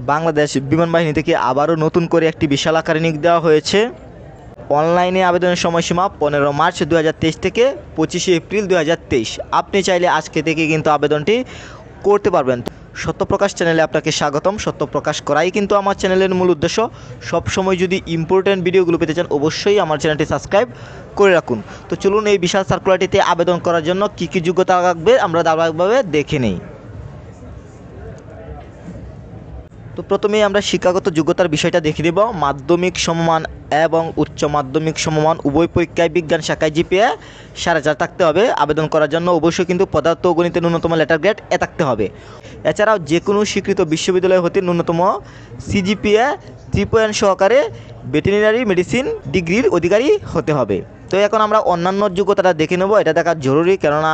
বাংলাদেশ বিমান বাহিনী থেকে আবারও নতুন করে একটি বিশাল আকারে নিয়োগ দেওয়া হয়েছে। অনলাইনে আবেদনের সময়সীমা 15 মার্চ 2023 থেকে 25 এপ্রিল 2023। আপনি চাইলে আজকে থেকে কিন্তু আবেদনটি করতে পারবেন। সত্যপ্রকাশ চ্যানেলে আপনাকে স্বাগতম। সত্যপ্রকাশ করাই কিন্তু আমার চ্যানেলের মূল উদ্দেশ্য। সবসময় যদি ইম্পর্টেন্ট ভিডিওগুলো পেতে চান অবশ্যই আমার চ্যানেলটি সাবস্ক্রাইব করে রাখুন। তো চলুন এই বিশাল সার্কুলারটিতে আবেদন করার জন্য কী কী যোগ্যতা লাগবে আমরা ধারাবাহিকভাবে দেখে নিই। তো প্রথমেই আমরা শিক্ষাগত যোগ্যতার বিষয়টা দেখে দেব। মাধ্যমিক সমমান এবং উচ্চ মাধ্যমিক সমমান উভয় পরীক্ষায় বিজ্ঞান শাখায় জিপিএ 4.5 থাকতে হবে। আবেদন করার জন্য অবশ্যই কিন্তু পদার্থ ও গণিতে ন্যূনতম লেটার গ্রেড এ থাকতে হবে। এছাড়াও যে কোনো স্বীকৃত বিশ্ববিদ্যালয় হতে ন্যূনতম সিজিপিএ 3 সহকারে ভেটেরিনারি মেডিসিন ডিগ্রির অধিকারী হতে হবে। তো এখন আমরা অন্যান্য যোগ্যতাটা দেখে নেব। এটা দেখা জরুরি, কেননা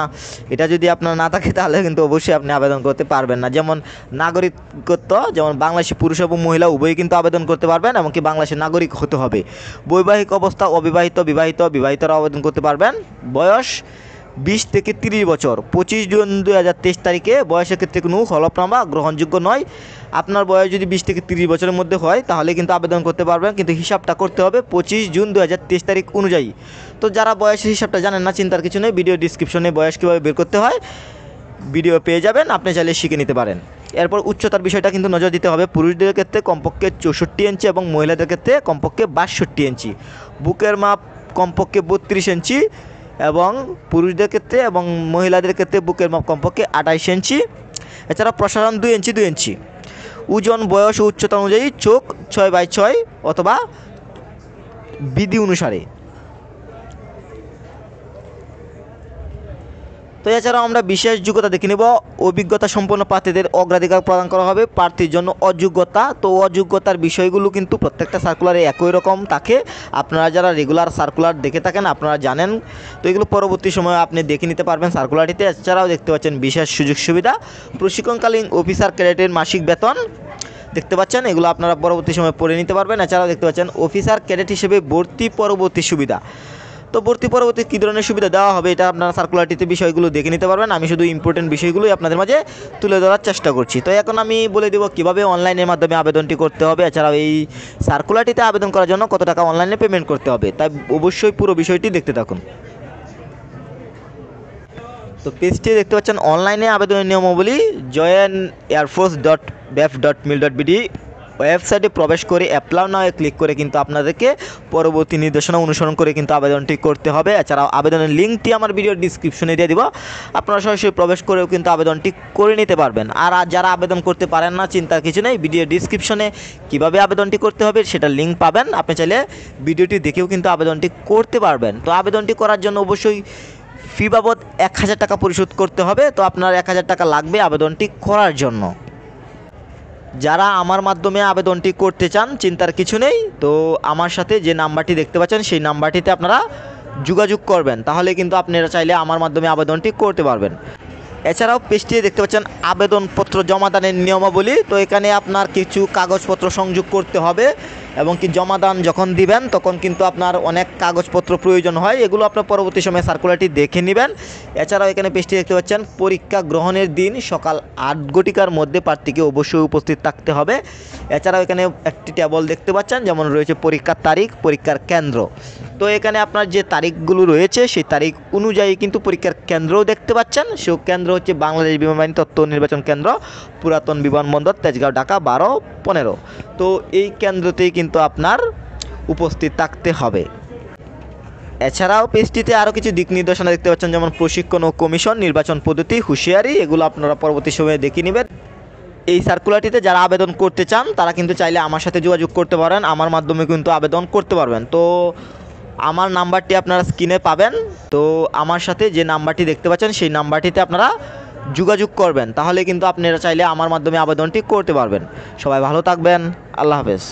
এটা যদি আপনার না থাকে তাহলে কিন্তু অবশ্যই আপনি আবেদন করতে পারবেন না। যেমন নাগরিকত্ব, যেমন বাংলাদেশি পুরুষ এবং মহিলা উভয়ই কিন্তু আবেদন করতে পারবেন, এমনকি বাংলাদেশের নাগরিক হতে হবে। বৈবাহিক অবস্থা অবিবাহিত, বিবাহিতরা আবেদন করতে পারবেন। বয়স 20 থেকে 30 বছর। 25 জুন 2023 তারিখে বয়সের ক্ষেত্রে কোনো হলফনামা গ্রহণযোগ্য নয়। আপনার বয়স যদি 20 থেকে 30 বছরের মধ্যে হয় তাহলে কিন্তু আবেদন করতে পারবেন, কিন্তু হিসাবটা করতে হবে 25 জুন 2023 তারিখ অনুযায়ী। তো যারা বয়সের হিসাবটা জানেন না, চিন্তার কিছু নেই, ভিডিও ডিসক্রিপশনে বয়স কীভাবে বের করতে হয় ভিডিও পেয়ে যাবেন, আপনি চাইলে শিখে নিতে পারেন। এরপর উচ্চতার বিষয়টা কিন্তু নজর দিতে হবে। পুরুষদের ক্ষেত্রে কমপক্ষে 64 ইঞ্চি এবং মহিলাদের ক্ষেত্রে কমপক্ষে 62 ইঞ্চি। বুকের মাপ কমপক্ষে 32 ইঞ্চি এবং পুরুষদের ক্ষেত্রে এবং মহিলাদের ক্ষেত্রে বুকের মাপ কমপক্ষে 28 ইঞ্চি। এছাড়া প্রসারণ 2 ইঞ্চি। ওজন, বয়স ও উচ্চতা অনুযায়ী চোখ 6x6 অথবা বিধি অনুসারে। তো এছাড়াও আমরা বিশেষ যোগ্যতা দেখে নেব। অভিজ্ঞতা সম্পন্ন প্রার্থীদের অগ্রাধিকার প্রদান করা হবে প্রার্থীর জন্য অযোগ্যতা। তো অযোগ্যতার বিষয়গুলো কিন্তু প্রত্যেকটা সার্কুলারে একই রকম থাকে। আপনারা যারা রেগুলার সার্কুলার দেখে থাকেন আপনারা জানেন। তো এগুলো পরবর্তী সময়ে আপনি দেখে নিতে পারবেন সার্কুলারটিতে। এছাড়াও দেখতে পাচ্ছেন বিশেষ সুযোগ সুবিধা, প্রশিক্ষণকালীন অফিসার ক্যাডেটের মাসিক বেতন দেখতে পাচ্ছেন, এগুলো আপনারা পরবর্তী সময়ে পড়ে নিতে পারবেন। এছাড়াও দেখতে পাচ্ছেন অফিসার ক্যাডেট হিসেবে ভর্তি পরবর্তী সুবিধা। তো ভর্তি পরবর্তী কী ধরনের সুবিধা দেওয়া হবে এটা আপনারা সার্কুলারটিতে বিষয়গুলো দেখে নিতে পারবেন। আমি শুধু ইম্পর্টেন্ট বিষয়গুলোই আপনাদের মাঝে তুলে ধরার চেষ্টা করছি। তো এখন আমি বলে দেবো কীভাবে অনলাইনের মাধ্যমে আবেদনটি করতে হবে। এছাড়াও এই সার্কুলারটিতে আবেদন করার জন্য কত টাকা অনলাইনে পেমেন্ট করতে হবে, তাই অবশ্যই পুরো বিষয়টি দেখতে থাকুন। তো পেজটি দেখতে পাচ্ছেন অনলাইনে আবেদনের নিয়মাবলী। joinairforce.bef.mil.bd ওয়েবসাইটে প্রবেশ করে অ্যাপ্লাই নাও ক্লিক করে কিন্তু আপনাদেরকে পরবর্তী নির্দেশনা অনুসরণ করে কিন্তু আবেদনটি করতে হবে। এছাড়াও আবেদনের লিঙ্কটি আমার ভিডিওর ডিসক্রিপশনে দিয়ে দিব, আপনারা সরাসরি প্রবেশ করেও কিন্তু আবেদনটি করে নিতে পারবেন। আর যারা আবেদন করতে পারেন না চিন্তার কিছু নেই, ভিডিওর ডিসক্রিপশনে কীভাবে আবেদনটি করতে হবে সেটা লিঙ্ক পাবেন, আপনি চাইলে ভিডিওটি দেখেও কিন্তু আবেদনটি করতে পারবেন। তো আবেদনটি করার জন্য অবশ্যই ফি বাবদ 1000 টাকা পরিশোধ করতে হবে। তো আপনার 1000 টাকা লাগবে আবেদনটি করার জন্য। যারা আমার মাধ্যমে আবেদনটি করতে চান চিন্তার কিছু নেই, তো আমার সাথে যে নাম্বারটি দেখতে পাচ্ছেন সেই নাম্বারটিতে আপনারা যোগাযোগ করবেন, তাহলে কিন্তু আপনারা চাইলে আমার মাধ্যমে আবেদনটি করতে পারবেন। এছাড়াও পেজটি দেখতে পাচ্ছেন আবেদনপত্র জমাদানের নিয়মাবলী। তো এখানে আপনার কিছু কাগজপত্র সংযোগ করতে হবে এবং কি জমাদান যখন দিবেন তখন কিন্তু আপনার অনেক কাগজপত্র প্রয়োজন হয়, এগুলো আপনার পরবর্তী সময়ে সার্কুলারটি দেখে নেবেন। এছাড়াও এখানে পেজটি দেখতে পাচ্ছেন পরীক্ষা গ্রহণের দিন সকাল 8 ঘটিকার মধ্যে প্রার্থীকে অবশ্যই উপস্থিত থাকতে হবে। এছাড়াও এখানে একটি টেবল দেখতে পাচ্ছেন, যেমন রয়েছে পরীক্ষার তারিখ, পরীক্ষার কেন্দ্র। তো এখানে আপনার যে তারিখগুলো রয়েছে সেই তারিখ অনুযায়ী কিন্তু পরীক্ষার কেন্দ্রও দেখতে পাচ্ছেন। সেই কেন্দ্র হচ্ছে বাংলাদেশ বিমান বাহিনী তথ্য নির্বাচন কেন্দ্র, পুরাতন বিমানবন্দর, তেজগাঁও, ঢাকা 12-15। তো এই কেন্দ্রতেই কিন্তু আপনার উপস্থিত থাকতে হবে। এছাড়াও পেজটিতে আরও কিছু দিক নির্দেশনা দেখতে পাচ্ছেন, যেমন প্রশিক্ষণ ও কমিশন, নির্বাচন পদ্ধতি, হুঁশিয়ারি, এগুলো আপনারা পরবর্তী সময়ে দেখে নেবেন। এই সার্কুলারটিতে যারা আবেদন করতে চান তারা কিন্তু চাইলে আমার সাথে যোগাযোগ করতে পারেন, আমার মাধ্যমে কিন্তু আবেদন করতে পারবেন। তো আমার নাম্বারটি আপনারা স্ক্রিনে পাবেন। তো আমার সাথে যে নাম্বারটি দেখতে পাচ্ছেন সেই নাম্বারটিতে আপনারা যোগাযোগ করবেন, তাহলে কিন্তু আপনারা চাইলে আমার মাধ্যমে আবেদনটি করতে পারবেন। সবাই ভালো থাকবেন, আল্লাহ হাফেজ।